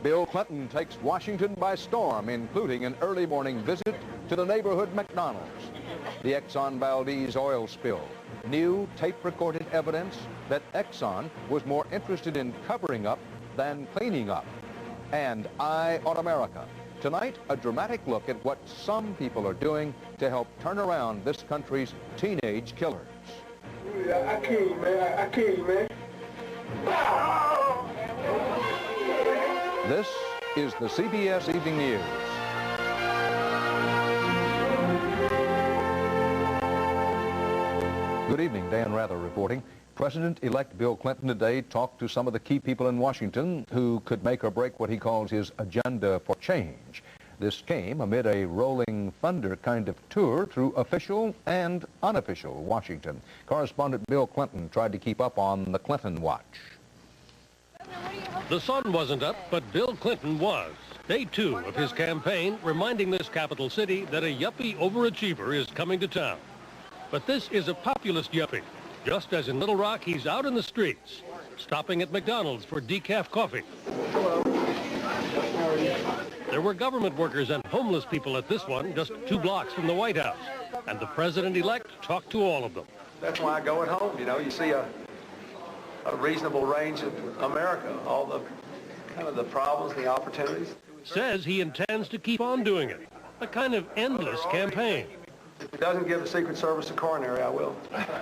Bill Clinton takes Washington by storm, including an early morning visit to the neighborhood McDonald's. The Exxon Valdez oil spill. New tape-recorded evidence that Exxon was more interested in covering up than cleaning up. And Eye on America. Tonight, a dramatic look at what some people are doing to help turn around this country's teenage killers. I kill you, man. I kill you, man. This is the CBS Evening News. Good evening, Dan Rather reporting. President-elect Bill Clinton today talked to some of the key people in Washington who could make or break what he calls his agenda for change. This came amid a rolling thunder kind of tour through official and unofficial Washington. Correspondent Bill Clinton tried to keep up on the Clinton watch. The sun wasn't up, but Bill Clinton was. Day 2 of his campaign, reminding this capital city that a yuppie overachiever is coming to town. But this is a populist yuppie. Just as in Little Rock, he's out in the streets, stopping at McDonald's for decaf coffee. There were government workers and homeless people at this one, just 2 blocks from the White House. And the president-elect talked to all of them. That's why I go at home, you know. You see a reasonable range of America, all the kind of the problems, the opportunities. Says he intends to keep on doing it. A kind of endless campaign. If it doesn't give the Secret Service a coronary, I will.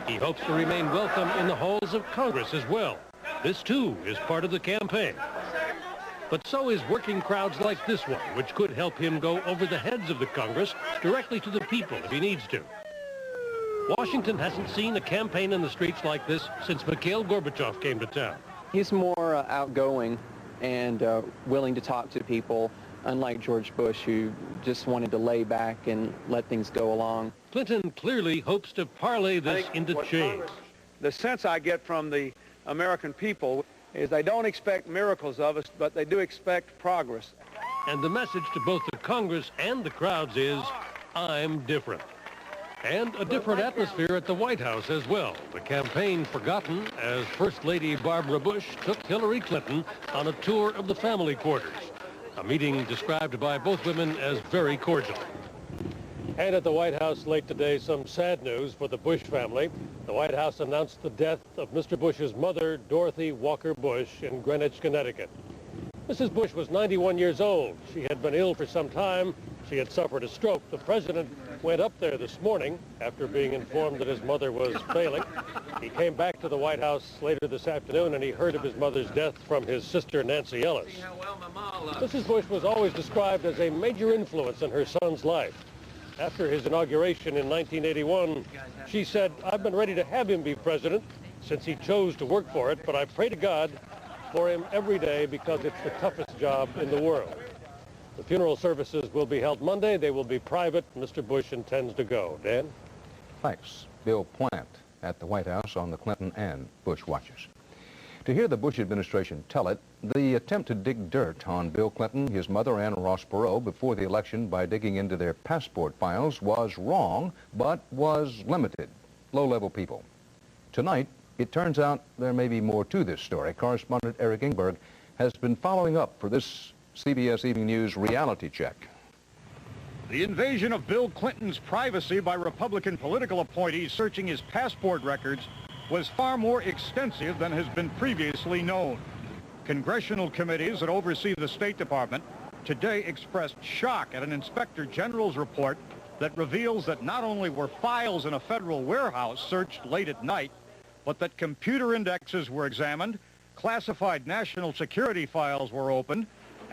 He hopes to remain welcome in the halls of Congress as well. This, too, is part of the campaign. But so is working crowds like this one, which could help him go over the heads of the Congress directly to the people if he needs to. Washington hasn't seen a campaign in the streets like this since Mikhail Gorbachev came to town. He's more outgoing and willing to talk to people, unlike George Bush, who just wanted to lay back and let things go along. Clinton clearly hopes to parlay this into change. The sense I get from the American people is they don't expect miracles of us, but they do expect progress. And the message to both the Congress and the crowds is, I'm different. And a different atmosphere at the White House as well. The campaign forgotten as First Lady Barbara Bush took Hillary Clinton on a tour of the family quarters. A meeting described by both women as very cordial. And at the White House late today, some sad news for the Bush family. The White House announced the death of Mr. Bush's mother, Dorothy Walker Bush, in Greenwich, Connecticut. Mrs. Bush was 91 years old. She had been ill for some time. She had suffered a stroke. The president went up there this morning after being informed that his mother was failing. He came back to the White House later this afternoon and he heard of his mother's death from his sister, Nancy Ellis. Mrs. Bush was always described as a major influence in her son's life. After his inauguration in 1981, she said, I've been ready to have him be president since he chose to work for it, but I pray to God for him every day because it's the toughest job in the world. The funeral services will be held Monday. They will be private. Mr. Bush intends to go. Dan? Thanks. Bill Plante at the White House on the Clinton and Bush watches. To hear the Bush administration tell it, the attempt to dig dirt on Bill Clinton, his mother, and Ross Perot before the election by digging into their passport files was wrong, but was limited. Low-level people. Tonight, it turns out there may be more to this story. Correspondent Engberg has been following up for this CBS Evening News reality check. The invasion of Bill Clinton's privacy by Republican political appointees searching his passport records was far more extensive than has been previously known. Congressional committees that oversee the State Department today expressed shock at an inspector general's report that reveals that not only were files in a federal warehouse searched late at night, but that computer indexes were examined, classified national security files were opened,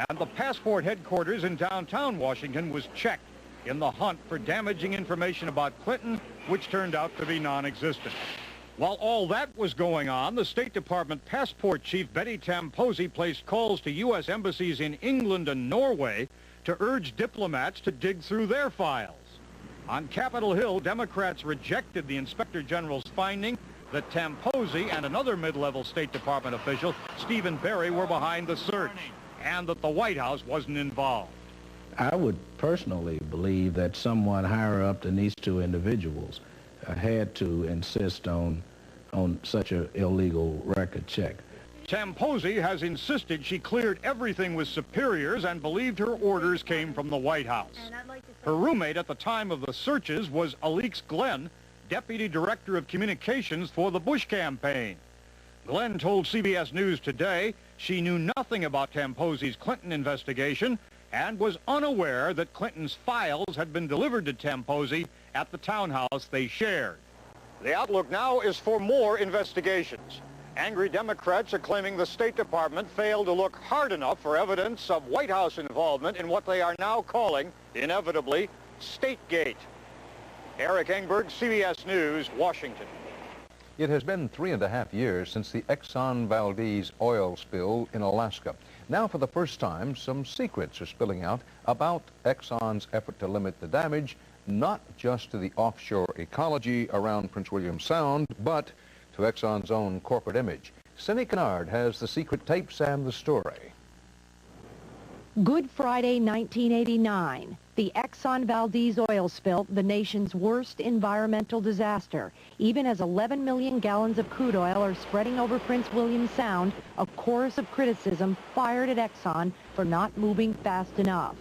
and the passport headquarters in downtown Washington was checked in the hunt for damaging information about Clinton, which turned out to be non-existent. While all that was going on, the State Department passport chief Betty Tamposi placed calls to U.S. embassies in England and Norway to urge diplomats to dig through their files. On Capitol Hill, Democrats rejected the Inspector General's finding that Tamposi and another mid-level State Department official, Stephen Berry, were behind the search, and that the White House wasn't involved. I would personally believe that someone higher up than these two individuals had to insist on such an illegal record check. Tamposi has insisted she cleared everything with superiors and believed her orders came from the White House. Her roommate at the time of the searches was Alix Glenn, Deputy Director of Communications for the Bush campaign. Glenn told CBS News Today she knew nothing about Tamposi's Clinton investigation and was unaware that Clinton's files had been delivered to Tamposi at the townhouse they shared. The outlook now is for more investigations. Angry Democrats are claiming the State Department failed to look hard enough for evidence of White House involvement in what they are now calling, inevitably, Stategate. Eric Engberg, CBS News, Washington. It has been 3.5 years since the Exxon Valdez oil spill in Alaska. Now, for the first time, some secrets are spilling out about Exxon's effort to limit the damage, not just to the offshore ecology around Prince William Sound, but to Exxon's own corporate image. Cinny Kennard has the secret tapes and the story. Good Friday, 1989. The Exxon Valdez oil spill, the nation's worst environmental disaster. Even as 11 million gallons of crude oil are spreading over Prince William Sound, a chorus of criticism fired at Exxon for not moving fast enough.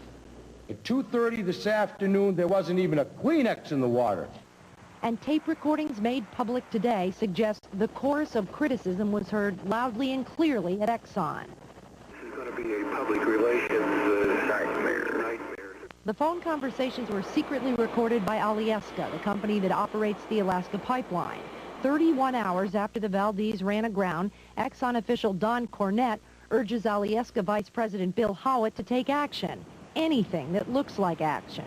At 2:30 this afternoon, there wasn't even a Kleenex in the water. And tape recordings made public today suggest the chorus of criticism was heard loudly and clearly at Exxon. This is going to be a public relations nightmare. The phone conversations were secretly recorded by Alyeska, the company that operates the Alaska pipeline. 31 hours after the Valdez ran aground, Exxon official Don Cornett urges Alyeska Vice President Bill Howitt to take action. Anything that looks like action.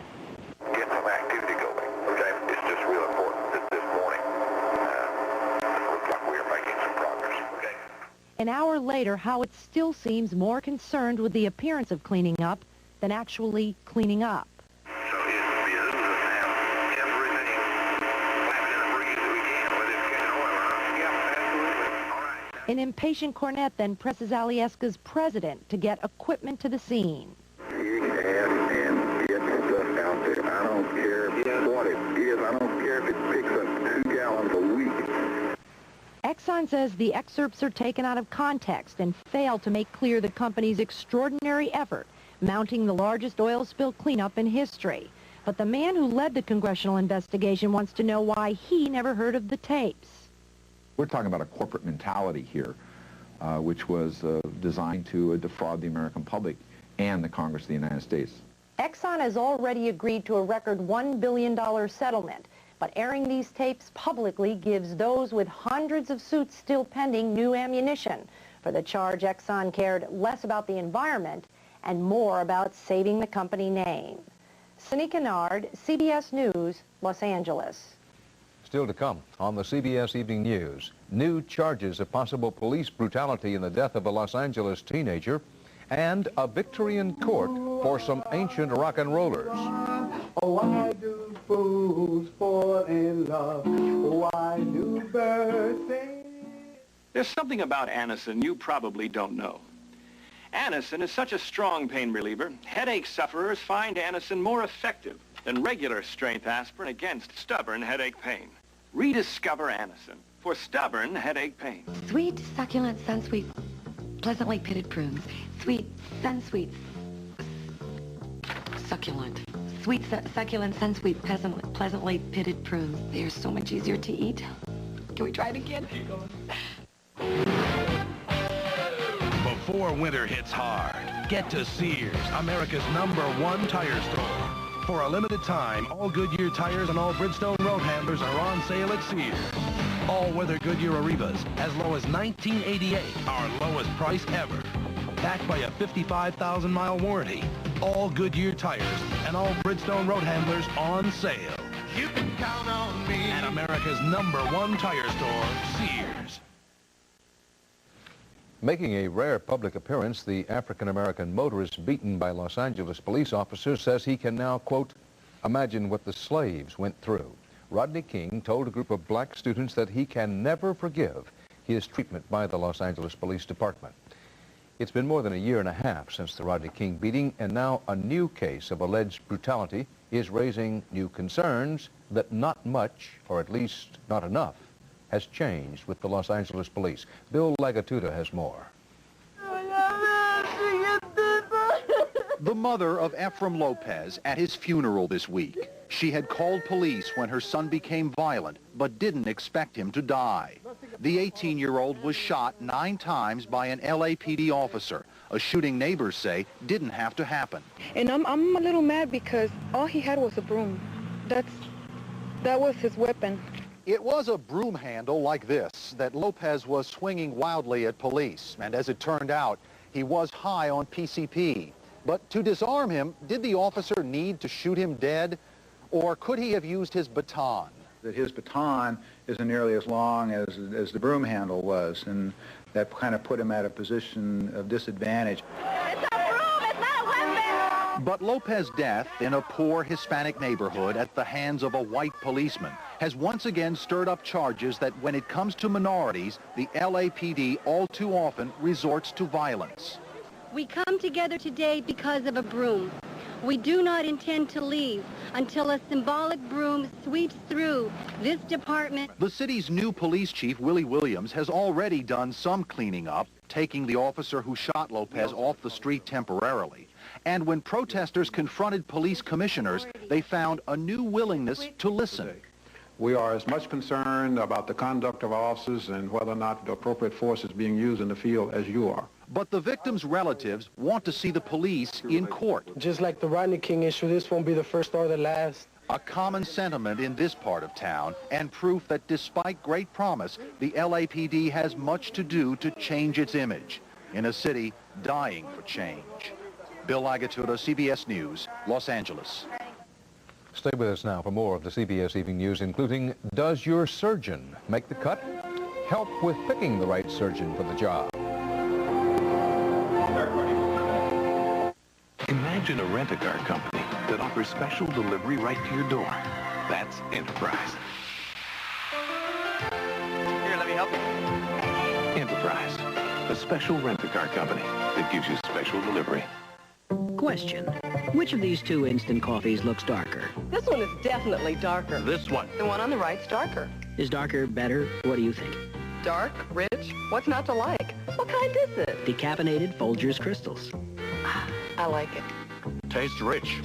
Get some activity going, okay? It's just real important that this morning it looks like we are making some progress, okay? An hour later, Howitt still seems more concerned with the appearance of cleaning up than actually cleaning up. So his business is to have everything flapping in the breeze that we can with this can of oil, huh? Yeah, absolutely. All right. An impatient Cornett then presses Alyeska's president to get equipment to the scene. You and get stuff out there. I don't care what it is. I don't care if it picks up 2 gallons a week. Exxon says the excerpts are taken out of context and fail to make clear the company's extraordinary effort mounting the largest oil spill cleanup in history. But the man who led the congressional investigation wants to know why he never heard of the tapes. We're talking about a corporate mentality here, which was designed to defraud the American public and the Congress of the United States. Exxon has already agreed to a record $1 billion settlement, but airing these tapes publicly gives those with hundreds of suits still pending new ammunition. For the charge, Exxon cared less about the environment and more about saving the company name. Cinny Kennard, CBS News, Los Angeles. Still to come on the CBS Evening News, new charges of possible police brutality in the death of a Los Angeles teenager, and a victory in court for some ancient rock and rollers. Oh, why do fools fall in love? Why do birds sing? There's something about Anacin you probably don't know. Anacin is such a strong pain reliever, headache sufferers find Anacin more effective than regular strength aspirin against stubborn headache pain. Rediscover Anacin for stubborn headache pain. Sweet, succulent, sun-sweet, pleasantly pitted prunes. Sweet, sun-sweet, succulent. Sweet, succulent, sun-sweet, pleasantly pitted prunes. They are so much easier to eat. Can we try it again? Keep going. Before winter hits hard, get to Sears, America's #1 tire store. For a limited time, all Goodyear tires and all Bridgestone road handlers are on sale at Sears. All-weather Goodyear Arrivas, as low as $19.88, our lowest price ever. Backed by a 55,000-mile warranty. All Goodyear tires and all Bridgestone road handlers on sale. You can count on me. At America's #1 tire store, Sears. Making a rare public appearance, the African-American motorist beaten by Los Angeles police officers says he can now, quote, imagine what the slaves went through. Rodney King told a group of black students that he can never forgive his treatment by the Los Angeles Police Department. It's been more than a year and a half since the Rodney King beating, and now a new case of alleged brutality is raising new concerns that not much, or at least not enough, has changed with the Los Angeles police. Bill Lagattuta has more. The mother of Ephraim Lopez at his funeral this week. She had called police when her son became violent, but didn't expect him to die. The 18-year-old was shot 9 times by an LAPD officer, a shooting neighbors say didn't have to happen. And I'm a little mad because all he had was a broom. That was his weapon. It was a broom handle like this that Lopez was swinging wildly at police, and as it turned out, he was high on PCP. But to disarm him, did the officer need to shoot him dead, or could he have used his baton? That his baton isn't nearly as long as the broom handle was, and that kind of put him at a position of disadvantage. It's a broom, it's not a weapon! But Lopez's death in a poor Hispanic neighborhood at the hands of a white policeman has once again stirred up charges that when it comes to minorities, the LAPD all too often resorts to violence. We come together today because of a broom. We do not intend to leave until a symbolic broom sweeps through this department. The city's new police chief, Willie Williams, has already done some cleaning up, taking the officer who shot Lopez off the street temporarily. And when protesters confronted police commissioners, they found a new willingness to listen. We are as much concerned about the conduct of our officers and whether or not the appropriate force is being used in the field as you are. But the victims' relatives want to see the police in court. Just like the Rodney King issue, this won't be the first or the last. A common sentiment in this part of town, and proof that despite great promise, the LAPD has much to do to change its image in a city dying for change. Bill Lagattuta, CBS News, Los Angeles. Stay with us now for more of the CBS Evening News, including, does your surgeon make the cut? Help with picking the right surgeon for the job. Imagine a rent-a-car company that offers special delivery right to your door. That's Enterprise. Here, let me help you. Enterprise, a special rent-a-car company that gives you special delivery. Question. Which of these 2 instant coffees looks darker? This one is definitely darker. This one. The one on the right's darker. Is darker better? What do you think? Dark, rich, what's not to like? What kind is it? Decaffeinated Folgers Crystals. I like it. Tastes rich.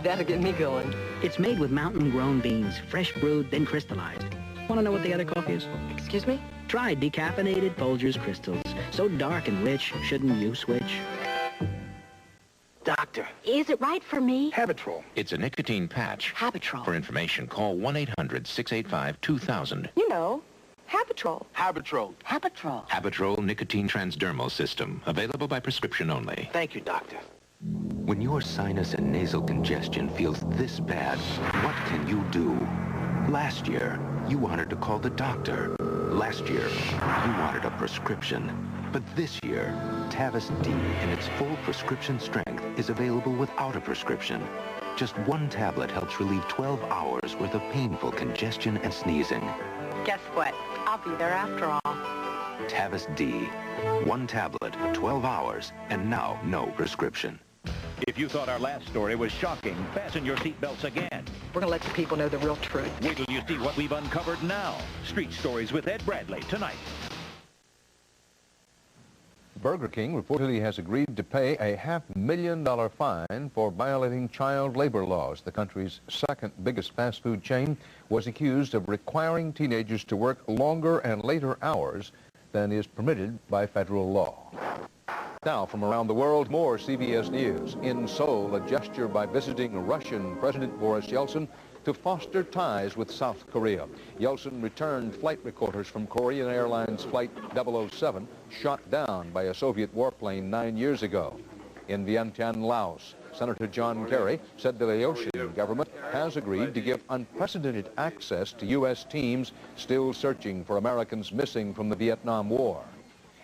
That'll get me going. It's made with mountain-grown beans, fresh brewed, then crystallized. Want to know what the other coffee is? Excuse me? Try decaffeinated Folgers Crystals. So dark and rich, shouldn't you switch? Doctor. Is it right for me? Habitrol. It's a nicotine patch. Habitrol. For information, call 1-800-685-2000. You know, Habitrol. Habitrol. Habitrol. Habitrol Nicotine Transdermal System. Available by prescription only. Thank you, Doctor. When your sinus and nasal congestion feels this bad, what can you do? Last year, you wanted to call the doctor. Last year, you wanted a prescription. But this year, Tavis D in its full prescription strength is available without a prescription. Just 1 tablet helps relieve 12 hours worth of painful congestion and sneezing. Guess what? I'll be there after all. Tavis D. 1 tablet, 12 hours, and now no prescription. If you thought our last story was shocking, fasten your seatbelts again. We're going to let the people know the real truth. Wait till you see what we've uncovered now. Street Stories with Ed Bradley tonight. Burger King reportedly has agreed to pay a $500,000 fine for violating child labor laws. The country's second biggest fast food chain was accused of requiring teenagers to work longer and later hours than is permitted by federal law. Now, from around the world, more CBS News. In Seoul, a gesture by visiting Russian President Boris Yeltsin to foster ties with South Korea. Yeltsin returned flight recorders from Korean Airlines Flight 007, shot down by a Soviet warplane 9 years ago. In Vientiane, Laos, Senator John Kerry said the Laotian government has agreed to give unprecedented access to U.S. teams still searching for Americans missing from the Vietnam War.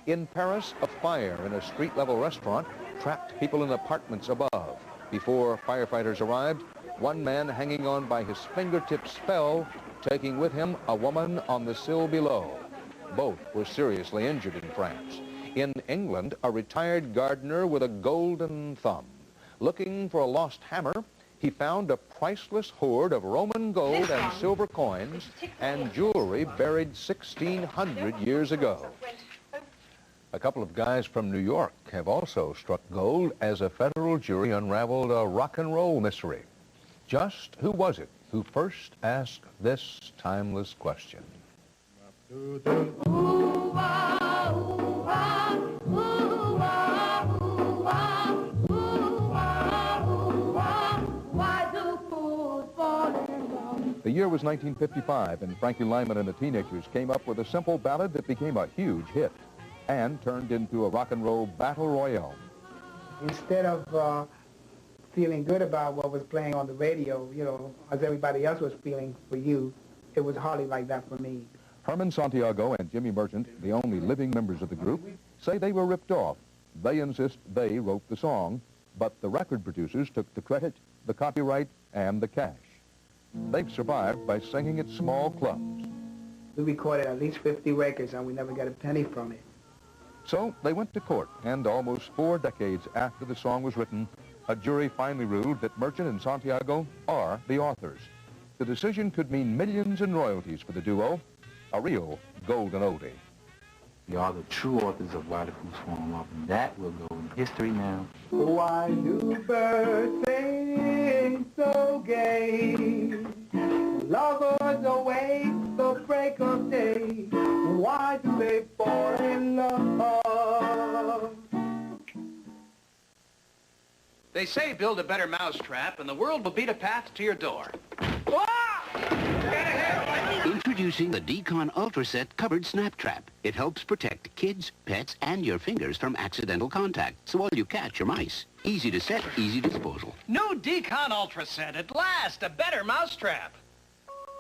In Paris, a fire in a street-level restaurant trapped people in apartments above. Before firefighters arrived, one man hanging on by his fingertips fell, taking with him a woman on the sill below. Both were seriously injured in France. In England, a retired gardener with a golden thumb. Looking for a lost hammer, he found a priceless hoard of Roman gold and silver coins and jewelry buried 1,600 years ago. A couple of guys from New York have also struck gold as a federal jury unraveled a rock and roll mystery. Just who was it who first asked this timeless question? The year was 1955, and Frankie Lyman and the Teenagers came up with a simple ballad that became a huge hit and turned into a rock and roll battle royale. Instead of feeling good about what was playing on the radio, you know, as everybody else was feeling for you, it was hardly like that for me. Herman Santiago and Jimmy Merchant, the only living members of the group, say they were ripped off. They insist they wrote the song, but the record producers took the credit, the copyright, and the cash. They've survived by singing at small clubs. We recorded at least 50 records, and we never got a penny from it. So they went to court, and almost 4 decades after the song was written, a jury finally ruled that Merchant and Santiago are the authors. The decision could mean millions in royalties for the duo, a real golden oldie. You are the true authors of Why the Fools Fall in Love, and that will go in history now. Why do birds sing so gay? Lovers await the break of day. Why do they fall in love? They say build a better mousetrap and the world will beat a path to your door. Introducing the Decon Ultra Set Covered Snap Trap. It helps protect kids, pets, and your fingers from accidental contact, so all you catch are mice. Easy to set, easy disposal. New Decon Ultra Set, at last, a better mousetrap.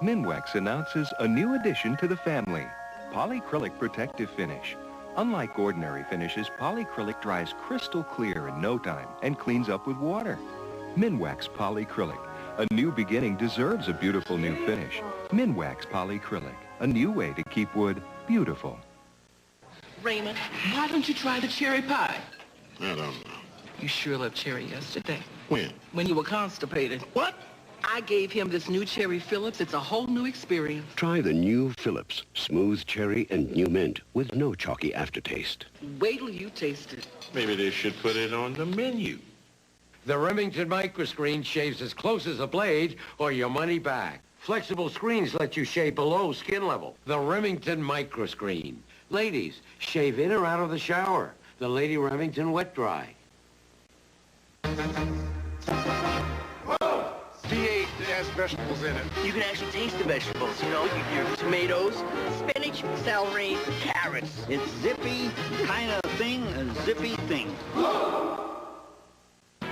Minwax announces a new addition to the family, Polycrylic Protective Finish. Unlike ordinary finishes, polycrylic dries crystal clear in no time and cleans up with water. Minwax Polycrylic. A new beginning deserves a beautiful new finish. Minwax Polycrylic, a new way to keep wood beautiful. Raymond, why don't you try the cherry pie? I don't know. You sure loved cherry yesterday. When? When you were constipated. What? I gave him this new Cherry Phillips. It's a whole new experience. Try the new Phillips, smooth cherry and new mint with no chalky aftertaste. Wait till you taste it. Maybe they should put it on the menu. The Remington microscreen shaves as close as a blade or your money back. Flexible screens let you shave below skin level. The Remington microscreen. Ladies, shave in or out of the shower. The Lady Remington Wet Dry. V8 has vegetables in it. You can actually taste the vegetables, you know, your tomatoes, spinach, celery, carrots. It's zippy kind of thing, a zippy thing.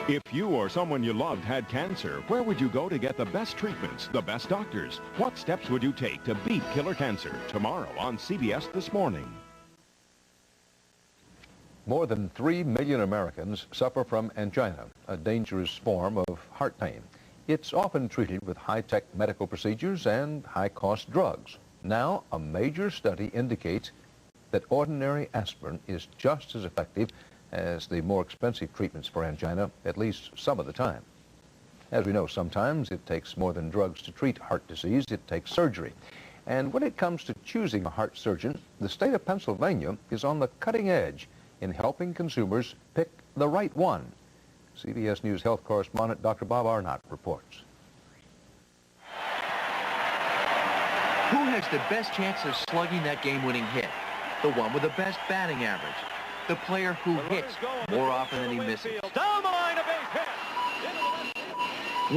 If you or someone you loved had cancer, where would you go to get the best treatments, the best doctors? What steps would you take to beat killer cancer? Tomorrow on CBS This Morning. More than 3 million Americans suffer from angina, a dangerous form of heart pain. It's often treated with high-tech medical procedures and high-cost drugs. Now, a major study indicates that ordinary aspirin is just as effective as the more expensive treatments for angina, at least some of the time. As we know, sometimes it takes more than drugs to treat heart disease, it takes surgery. And when it comes to choosing a heart surgeon, the state of Pennsylvania is on the cutting edge in helping consumers pick the right one. CBS News health correspondent Dr. Bob Arnot reports. Who has the best chance of slugging that game-winning hit? The one with the best batting average. The player who hits more often than he misses. Down the line, a base hit.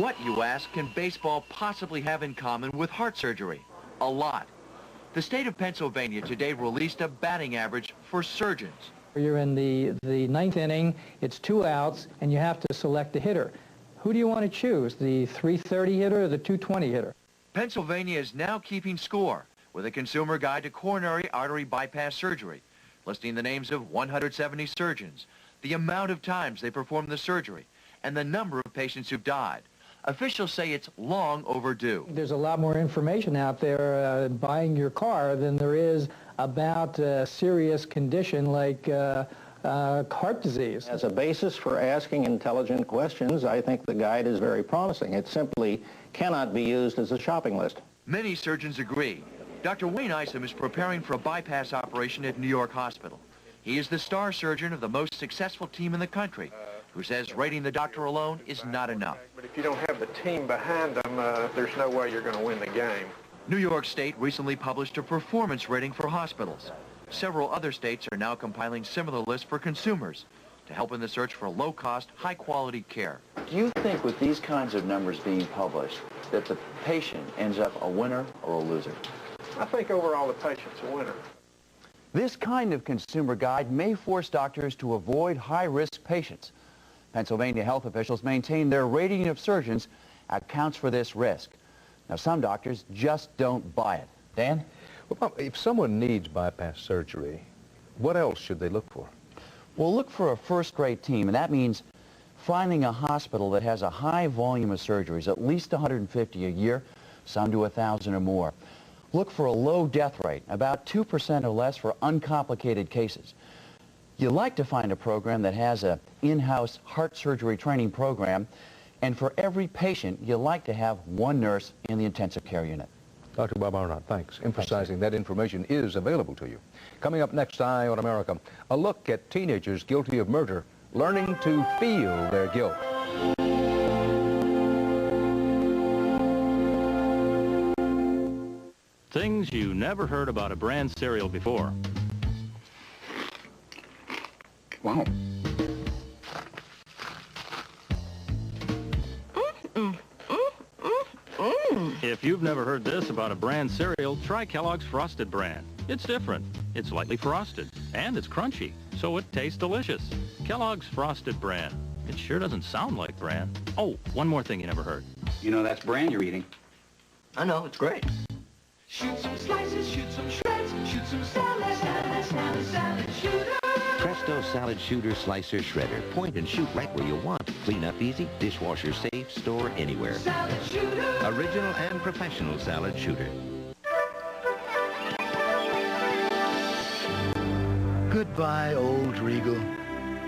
What, you ask, can baseball possibly have in common with heart surgery? A lot. The state of Pennsylvania today released a batting average for surgeons. You're in the 9th inning, it's 2 outs, and you have to select a hitter. Who do you want to choose, the 330 hitter or the 220 hitter? Pennsylvania is now keeping score with a consumer guide to coronary artery bypass surgery, listing the names of 170 surgeons, the amount of times they performed the surgery, and the number of patients who've died. Officials say it's long overdue. There's a lot more information out there buying your car than there is about a serious condition like heart disease. As a basis for asking intelligent questions, I think the guide is very promising. It simply cannot be used as a shopping list. Many surgeons agree. Dr. Wayne Isom is preparing for a bypass operation at New York Hospital. He is the star surgeon of the most successful team in the country, who says rating the doctor alone is not enough. But if you don't have the team behind them, there's no way you're going to win the game. New York State recently published a performance rating for hospitals. Several other states are now compiling similar lists for consumers to help in the search for low-cost, high-quality care. Do you think with these kinds of numbers being published that the patient ends up a winner or a loser? I think overall the patient's a winner. This kind of consumer guide may force doctors to avoid high-risk patients. Pennsylvania health officials maintain their rating of surgeons accounts for this risk. Now, some doctors just don't buy it. Dan? Well, if someone needs bypass surgery, what else should they look for? Well, look for a first-rate team, and that means finding a hospital that has a high volume of surgeries, at least 150 a year, some to 1,000 or more. Look for a low death rate, about 2% or less for uncomplicated cases. You like to find a program that has an in-house heart surgery training program, and for every patient, you like to have one nurse in the intensive care unit. Dr. Bob Arnot, thanks. Emphasizing that information is available to you. Coming up next, Eye on America, a look at teenagers guilty of murder, learning to feel their guilt. Things you never heard about a brand cereal before. Wow. If you've never heard this about a brand cereal, try Kellogg's Frosted brand. It's different. It's lightly frosted, and it's crunchy, so it tastes delicious. Kellogg's Frosted brand. It sure doesn't sound like brand. Oh, one more thing you never heard. You know that's brand you're eating. I know, it's great. Shoot some slices, shoot some shreds, shoot some salad, salad, salad, salad shooter. Presto Salad Shooter Slicer Shredder. Point and shoot right where you want. Clean up easy, dishwasher safe, store anywhere. Salad shooter. Original and professional salad shooter. Goodbye, old Regal.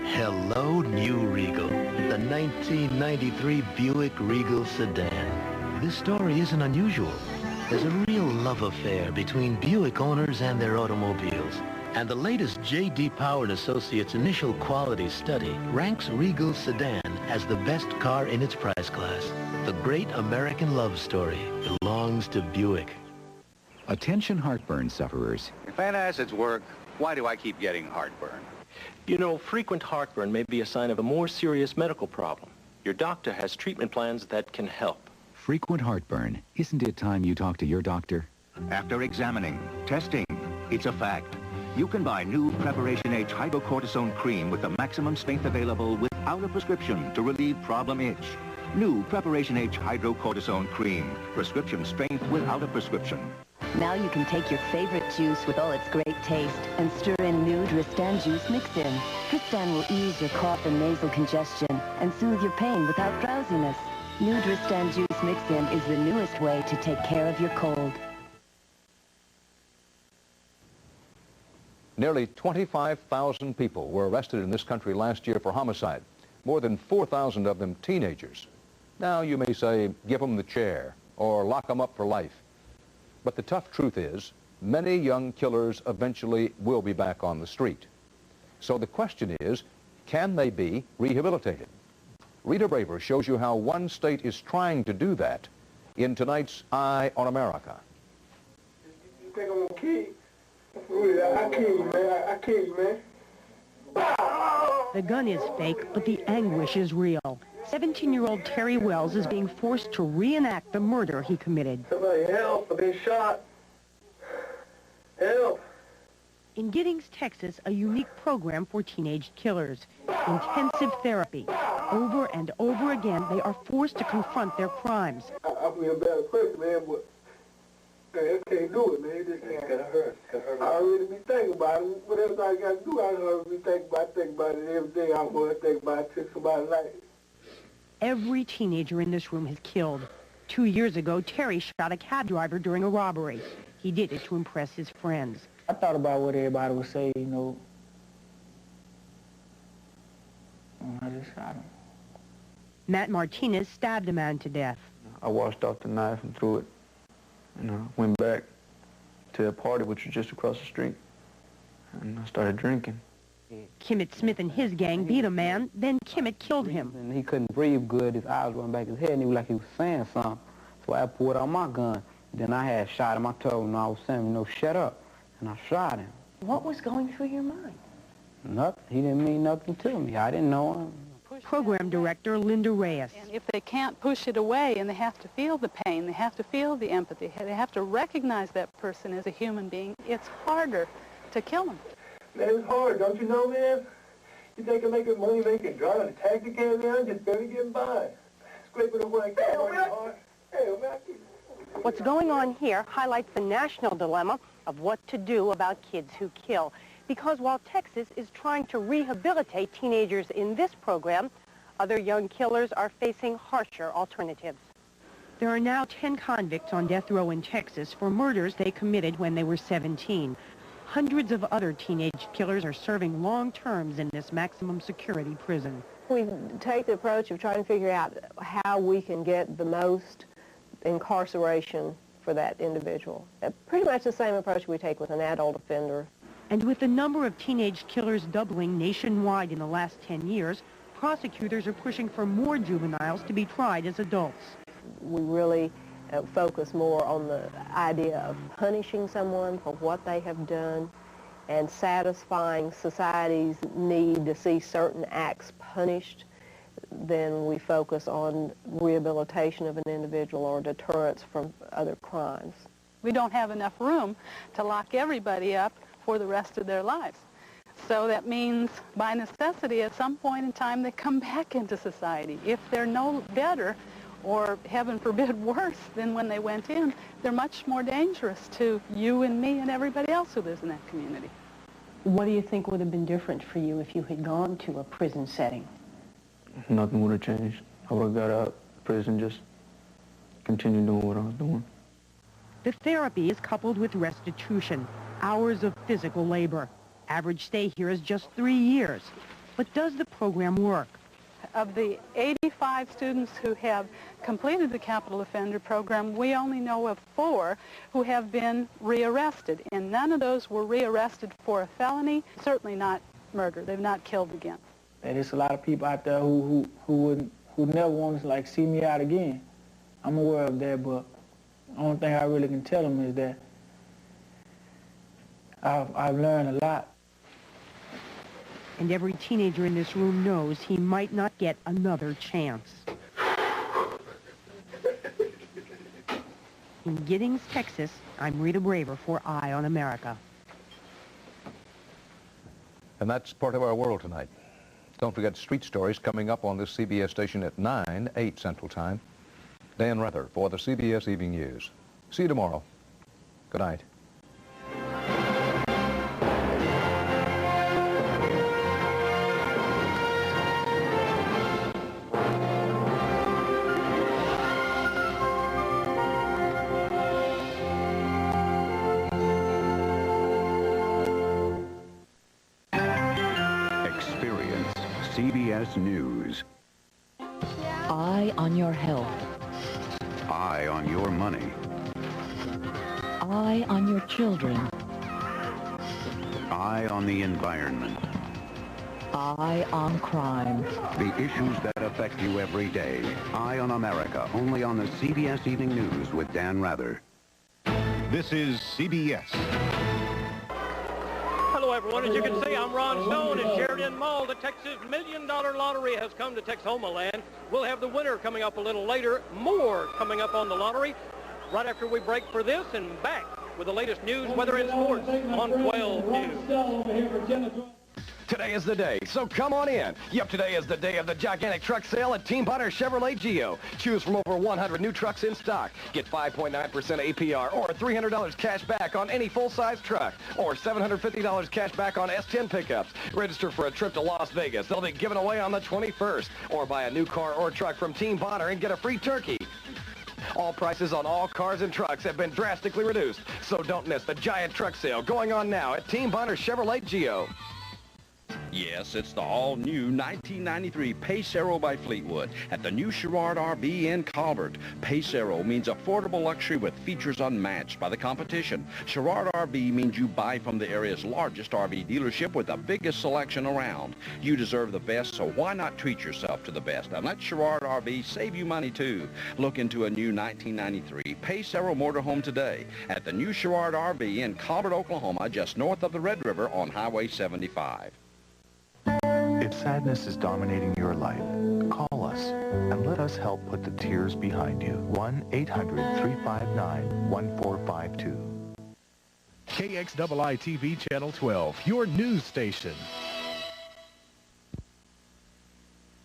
Hello, new Regal. The 1993 Buick Regal sedan. This story isn't unusual. There's a real love affair between Buick owners and their automobiles. And the latest J.D. Power & Associates initial quality study ranks Regal sedan as the best car in its price class. The great American love story belongs to Buick. Attention heartburn sufferers. If antacids work, why do I keep getting heartburn? You know, frequent heartburn may be a sign of a more serious medical problem. Your doctor has treatment plans that can help. Frequent heartburn. Isn't it time you talk to your doctor? After examining, testing, it's a fact. You can buy new Preparation H hydrocortisone cream with the maximum strength available without a prescription to relieve problem itch. New Preparation H hydrocortisone cream. Prescription strength without a prescription. Now you can take your favorite juice with all its great taste and stir in new Dristan juice mix-in. Dristan will ease your cough and nasal congestion and soothe your pain without drowsiness. New Dristan juice mix-in is the newest way to take care of your cold. Nearly 25,000 people were arrested in this country last year for homicide, more than 4,000 of them teenagers. Now you may say, give them the chair or lock them up for life. But the tough truth is, many young killers eventually will be back on the street. So the question is, can they be rehabilitated? Rita Braver shows you how one state is trying to do that in tonight's Eye on America. You think I'm gonna kill you? I kill you, man. I kill you, man. The gun is fake, but the anguish is real. 17-year-old Terry Wells is being forced to reenact the murder he committed. Somebody help, I've been shot. Help. In Giddings, Texas, a unique program for teenage killers. Intensive therapy. Over and over again, they are forced to confront their crimes. I feel bad quick, man, but I can't do it, man. It just can't. It's gonna hurt. I already be thinking about it. Whatever I got to do, I already be thinking about it every day. I'm going to think about it till somebody's life. Every teenager in this room has killed. 2 years ago, Terry shot a cab driver during a robbery. He did it to impress his friends. I thought about what everybody would say, you know. just shot him. Matt Martinez stabbed a man to death. I washed off the knife and threw it, and went back to a party which was just across the street, and I started drinking. Kimmett Smith and his gang beat a man, then Kimmett killed him. And he couldn't breathe good. His eyes went back his head, and he was like he was saying something. So I pulled out my gun. Then I had shot him. I told him I was saying, shut up. And I shot him. What was going through your mind? Nothing. He didn't mean nothing to me. I didn't know him. Program Director Linda Reyes. And if they can't push it away and they have to feel the pain, they have to feel the empathy, they have to recognize that person as a human being, it's harder to kill them. Man, it's hard, don't you know, man? You think of making money, making driving a taxi cab down, just barely getting by. Scraping away, hard. Hey, man, What's going on here highlights the national dilemma of what to do about kids who kill. Because while Texas is trying to rehabilitate teenagers in this program, other young killers are facing harsher alternatives. There are now 10 convicts on death row in Texas for murders they committed when they were 17. Hundreds of other teenage killers are serving long terms in this maximum security prison. We take the approach of trying to figure out how we can get the most incarceration for that individual. Pretty much the same approach we take with an adult offender. And with the number of teenage killers doubling nationwide in the last 10 years, prosecutors are pushing for more juveniles to be tried as adults. We really focus more on the idea of punishing someone for what they have done and satisfying society's need to see certain acts punished. Then we focus on rehabilitation of an individual or deterrence from other crimes. We don't have enough room to lock everybody up for the rest of their lives. So that means, by necessity, at some point in time, they come back into society. If they're no better, or heaven forbid worse than when they went in, they're much more dangerous to you and me and everybody else who lives in that community. What do you think would have been different for you if you had gone to a prison setting? Nothing would have changed. I would have got out of prison, just continue doing what I was doing. The therapy is coupled with restitution, hours of physical labor. Average stay here is just 3 years. But does the program work? Of the 85 students who have completed the capital offender program, we only know of 4 who have been rearrested, and none of those were rearrested for a felony, certainly not murder. They've not killed again. And there's a lot of people out there who never want to see me out again. I'm aware of that, but the only thing I really can tell them is that I've learned a lot. And every teenager in this room knows he might not get another chance. In Giddings, Texas, I'm Rita Braver for Eye on America. And that's part of our world tonight. Don't forget Street Stories coming up on this CBS station at 8 Central Time. Dan Rather for the CBS Evening News. See you tomorrow. Good night. CBS News. Eye on your health. Eye on your money. Eye on your children. Eye on the environment. Eye on crime. The issues that affect you every day. Eye on America, only on the CBS Evening News with Dan Rather. This is CBS. Hello, everyone. As you can see, I'm Ron Stone at Sheridan Mall. The Texas $1 Million Lottery has come to Texoma Land. We'll have the winner coming up a little later. More coming up on the lottery right after we break for this, and back with the latest news, weather, and sports on 12 News. Today is the day, so come on in. Yep, today is the day of the gigantic truck sale at Team Potter Chevrolet Geo. Choose from over 100 new trucks in stock. Get 5.9% APR or $300 cash back on any full-size truck or $750 cash back on S10 pickups. Register for a trip to Las Vegas. They'll be given away on the 21st. Or buy a new car or truck from Team Potter and get a free turkey. All prices on all cars and trucks have been drastically reduced, so don't miss the giant truck sale going on now at Team Potter Chevrolet Geo. Yes, it's the all-new 1993 Pace Aero by Fleetwood at the new Sherrard RV in Colbert. Pace Aero means affordable luxury with features unmatched by the competition. Sherrard RV means you buy from the area's largest RV dealership with the biggest selection around. You deserve the best, so why not treat yourself to the best? And let Sherrard RV save you money too. Look into a new 1993 Pace Aero motorhome today at the new Sherrard RV in Colbert, Oklahoma, just north of the Red River on Highway 75. If sadness is dominating your life, call us and let us help put the tears behind you. 1-800-359-1452. KXII TV Channel 12, your news station.